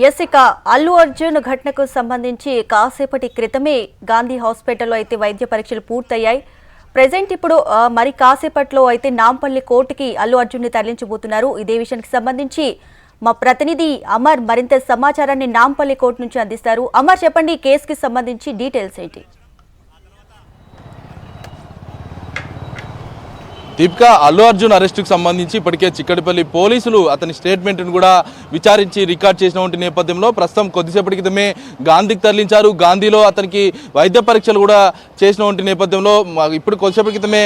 ఇక అల్లు అర్జున్ ఘటనకు సంబంధించి కాసేపటి క్రితమే గాంధీ హాస్పిటల్లో అయితే వైద్య పరీక్షలు పూర్తయ్యాయి. ప్రెజెంట్ ఇప్పుడు మరి కాసేపట్లో అయితే నాంపల్లి కోర్టుకి అల్లు అర్జున్ ని తరలించబోతున్నారు. ఇదే విషయానికి సంబంధించి మా ప్రతినిధి అమర్ మరింత సమాచారాన్ని నాంపల్లి కోర్టు నుంచి అందిస్తారు. అమర్, చెప్పండి, కేసుకి సంబంధించి డీటెయిల్స్ ఏంటి? దీపిక, అల్లు అర్జున్ అరెస్టుకు సంబంధించి ఇప్పటికే చిక్కడపల్లి పోలీసులు అతని స్టేట్మెంట్ను కూడా విచారించి రికార్డ్ చేసినటువంటి నేపథ్యంలో ప్రస్తుతం కొద్దిసేపటి క్రితమే గాంధీకి తరలించారు. గాంధీలో అతనికి వైద్య పరీక్షలు కూడా చేసినటువంటి నేపథ్యంలో ఇప్పుడు కొద్దిసేపటి క్రితమే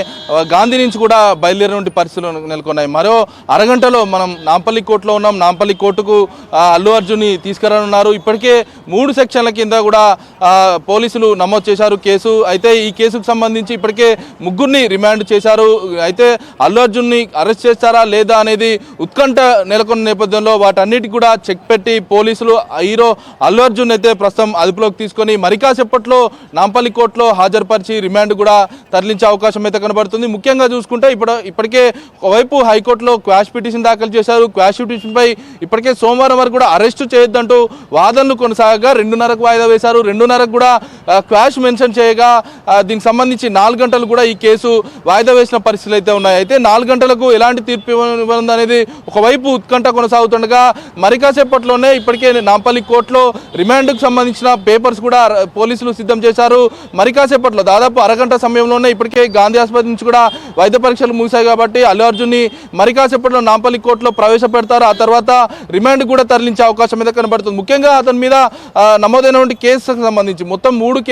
గాంధీ నుంచి కూడా బయలుదేరినటువంటి పరిస్థితులు నెలకొన్నాయి. మరో అరగంటలో మనం నాంపల్లి కోర్టులో ఉన్నాం. నాంపల్లి కోర్టుకు అల్లు అర్జున్ని తీసుకురానున్నారు. ఇప్పటికే 3 సెక్షన్ల కింద కూడా పోలీసులు నమోదు చేశారు కేసు. అయితే ఈ కేసుకు సంబంధించి ఇప్పటికే 3 రిమాండ్ చేశారు. అయితే అల్లు అర్జున్ని అరెస్ట్ చేస్తారా లేదా అనేది ఉత్కంఠ నెలకొన్న నేపథ్యంలో వాటన్నిటి కూడా చెక్ పెట్టి పోలీసులు హీరో అల్లు అర్జున్ అయితే ప్రస్తుతం అదుపులోకి తీసుకొని మరి కాసేపట్లో నాంపల్లి కోర్టులో హాజరుపరిచి రిమాండ్ కూడా తరలించే అవకాశం అయితే కనబడుతుంది. ముఖ్యంగా చూసుకుంటే ఇప్పటికే ఒకవైపు హైకోర్టులో క్వాష్ పిటిషన్ దాఖలు చేశారు. క్వాష్ పిటిషన్పై ఇప్పటికే సోమవారం వరకు కూడా అరెస్టు చేయొద్దంటూ వాదనలు కొనసాగగా 2:30కు వాయిదా వేశారు. 2:30కు కూడా క్వాష్ మెన్షన్ చేయగా దీనికి సంబంధించి 4 గంటలు కూడా ఈ కేసు వాయిదా వేసిన పరిస్థితులు అయితే ఉన్నాయి. అయితే 4 గంటలకు ఎలాంటి తీర్పు ఇవ్వనుంది అనేది ఒకవైపు ఉత్కంఠ కొనసాగుతుండగా మరి కాసేపట్లోనే ఇప్పటికే నాంపల్లి కోర్టులో రిమాండ్కు సంబంధించిన పేపర్స్ కూడా పోలీసులు సిద్ధం చేశారు. మరి కాసేపట్లో దాదాపు అరగంట సమయంలోనే ఇప్పటికే గాంధీ ఆసుపత్రి నుంచి కూడా వైద్య పరీక్షలు ముగిశాయి కాబట్టి అల్లు అర్జున్ని మరి కాసేపట్లో నాంపల్లి కోర్టులో ప్రవేశపెడతారు. ఆ తర్వాత రిమాండ్ కూడా తరలించే అవకాశం అయితే కనబడుతుంది. ముఖ్యంగా అతని మీద నమోదైనటువంటి కేసుకు సంబంధించి మొత్తం 3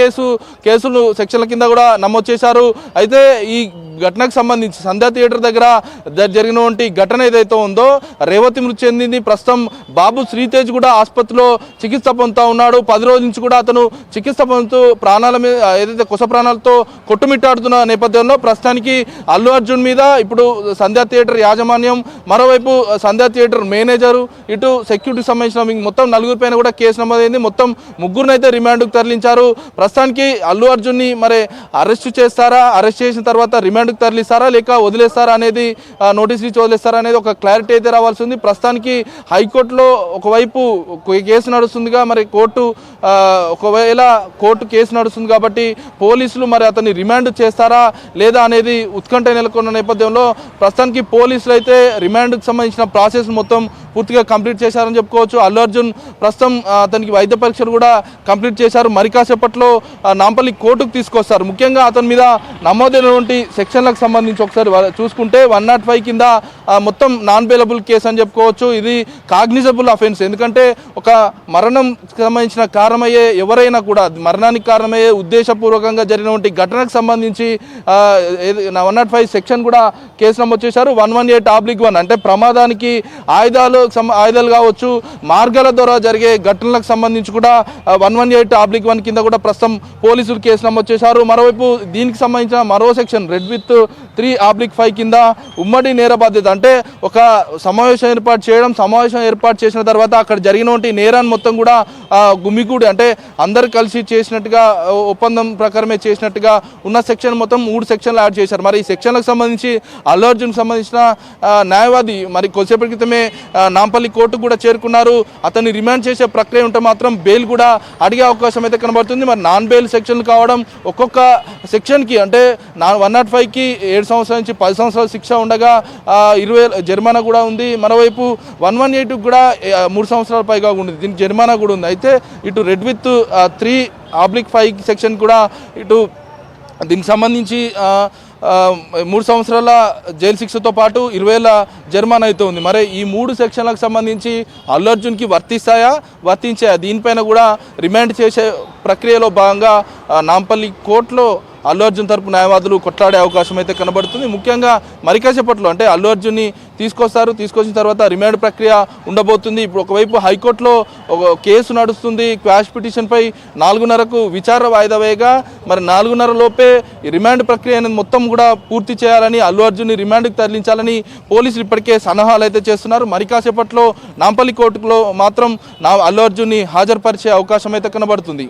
కేసులు సెక్షన్ల కింద కూడా నమోదు చేశారు. అయితే ఈ ఘటనకు సంబంధించి సంధ్యా థియేటర్ దగ్గర జరిగినటువంటి ఘటన ఏదైతే ఉందో రేవతి మృతి చెందింది. ప్రస్తుతం బాబు శ్రీతేజ్ కూడా ఆసుపత్రిలో చికిత్స పొందుతూ ఉన్నాడు. 10 రోజుల నుంచి కూడా అతను చికిత్స పొందుతూ ప్రాణాల మీద ఏదైతే కుస ప్రాణాలతో కొట్టుమిట్టాడుతున్న నేపథ్యంలో ప్రస్తుతానికి అల్లు అర్జున్ మీద ఇప్పుడు సంధ్యా థియేటర్ యాజమాన్యం, మరోవైపు సంధ్యా థియేటర్ మేనేజరు, ఇటు సెక్యూరిటీకి సంబంధించిన మొత్తం 4 పైన కూడా కేసు నమోదైంది. మొత్తం 3 అయితే రిమాండ్కు తరలించారు. ప్రస్తుతానికి అల్లు అర్జున్ని మరి అరెస్ట్ చేస్తారా, అరెస్ట్ చేసిన తర్వాత రిమాండ్కు తరలిస్తారా లేక వదిలేస్తారా అనేది, నోటీస్ ఇచ్చి వదిలేస్తారా అనేది ఒక క్లారిటీ అయితే రావాల్సి ఉంది. ప్రస్తుతానికి హైకోర్టులో ఒకవైపు కేసు నడుస్తుందిగా, మరి ఒకవేళ కోర్టు కేసు నడుస్తుంది కాబట్టి పోలీసులు మరి అతన్ని రిమాండ్ చేస్తారా లేదా అనేది ఉత్కంఠ నెలకొన్న నేపథ్యంలో ప్రస్తుతానికి పోలీసులు అయితే రిమాండ్కి సంబంధించిన ప్రాసెస్ మొత్తం పూర్తిగా కంప్లీట్ చేశారని చెప్పుకోవచ్చు. అల్లు అర్జున్ ప్రస్తుతం అతనికి వైద్య పరీక్షలు కూడా కంప్లీట్ చేశారు. మరి కాసేపట్లో నాంపల్లి కోర్టుకు తీసుకొస్తారు. ముఖ్యంగా అతని మీద నమోదైనటువంటి సెక్షన్లకు సంబంధించి ఒకసారి చూసుకుంటే 105 కింద మొత్తం నాన్ బెయిలబుల్ కేసు అని చెప్పుకోవచ్చు. ఇది కాగ్నిజబుల్ అఫెన్స్. ఎందుకంటే ఒక మరణం సంబంధించిన కారణమయ్యే ఎవరైనా కూడా మరణానికి కారణమయ్యే ఉద్దేశపూర్వకంగా జరిగినటువంటి ఘటనకు సంబంధించి 105 సెక్షన్ కూడా కేసు నమోదు చేశారు. 118/1 అంటే ప్రమాదానికి ఆయుధాలు కావచ్చు, మార్గాల ద్వారా జరిగే ఘటనలకు సంబంధించి కూడా 118/1 కింద కూడా ప్రస్తుతం పోలీసులు కేసు నమోదు చేశారు. మరోవైపు దీనికి సంబంధించిన మరో సెక్షన్ రెడ్ విత్ 3/5 కింద ఉమ్మడి నేర బాధ్యత, అంటే ఒక సమావేశం ఏర్పాటు చేసిన తర్వాత అక్కడ జరిగినటువంటి నేరాన్ని మొత్తం కూడా గుమిగూడి, అంటే అందరు కలిసి చేసినట్టుగా ఒప్పందం ప్రకారమే చేసినట్టుగా ఉన్న సెక్షన్ మొత్తం 3 సెక్షన్లు యాడ్ చేశారు. మరి ఈ సెక్షన్లకు సంబంధించి అల్లు అర్జున్కి సంబంధించిన న్యాయవాది మరి కొద్దిసేపటి క్రితమే నాంపల్లి కోర్టుకు కూడా చేరుకున్నారు. అతన్ని రిమాండ్ చేసే ప్రక్రియ ఉంటే మాత్రం బెయిల్ కూడా అడిగే అవకాశం అయితే కనబడుతుంది. మరి నాన్ బెయిల్ సెక్షన్లు కావడం, ఒక్కొక్క సెక్షన్కి అంటే 105కి 7 సంవత్సరాల నుంచి 10 సంవత్సరాల శిక్ష ఉండగా 20,000 జరిమానా కూడా ఉంది. మరోవైపు 118కి కూడా 3 సంవత్సరాల పైగా ఉంది, దీనికి జరిమానా కూడా ఉంది. అయితే ఇటు రెడ్ విత్ 3/5 సెక్షన్ కూడా ఇటు దీనికి సంబంధించి 3 సంవత్సరాల జైలు శిక్షతో పాటు 20,000 జరిమానా అయితే ఉంది. మరి ఈ 3 సెక్షన్లకు సంబంధించి అల్లు అర్జున్కి వర్తించాయా, దీనిపైన కూడా రిమాండ్ చేసే ప్రక్రియలో భాగంగా నాంపల్లి కోర్టులో అల్లు అర్జున్ తరపు న్యాయవాదులు కొట్లాడే అవకాశం అయితే కనబడుతుంది. ముఖ్యంగా మరి కాసేపట్లో అంటే అల్లు అర్జున్ని తీసుకొచ్చిన తర్వాత రిమాండ్ ప్రక్రియ ఉండబోతుంది. ఇప్పుడు ఒకవైపు హైకోర్టులో ఒక కేసు నడుస్తుంది. క్వాష్ పిటిషన్పై 4:30కు విచారణ వాయిదా వేయగా మరి 4:30 లోపే రిమాండ్ ప్రక్రియ అనేది మొత్తం కూడా పూర్తి చేయాలని, అల్లు అర్జున్ని రిమాండ్కి తరలించాలని పోలీసులు ఇప్పటికే సన్నాహాలు అయితే చేస్తున్నారు. మరి కాసేపట్లో నాంపల్లి కోర్టులో మాత్రం అల్లు అర్జున్ని హాజరుపరిచే అవకాశం అయితే కనబడుతుంది.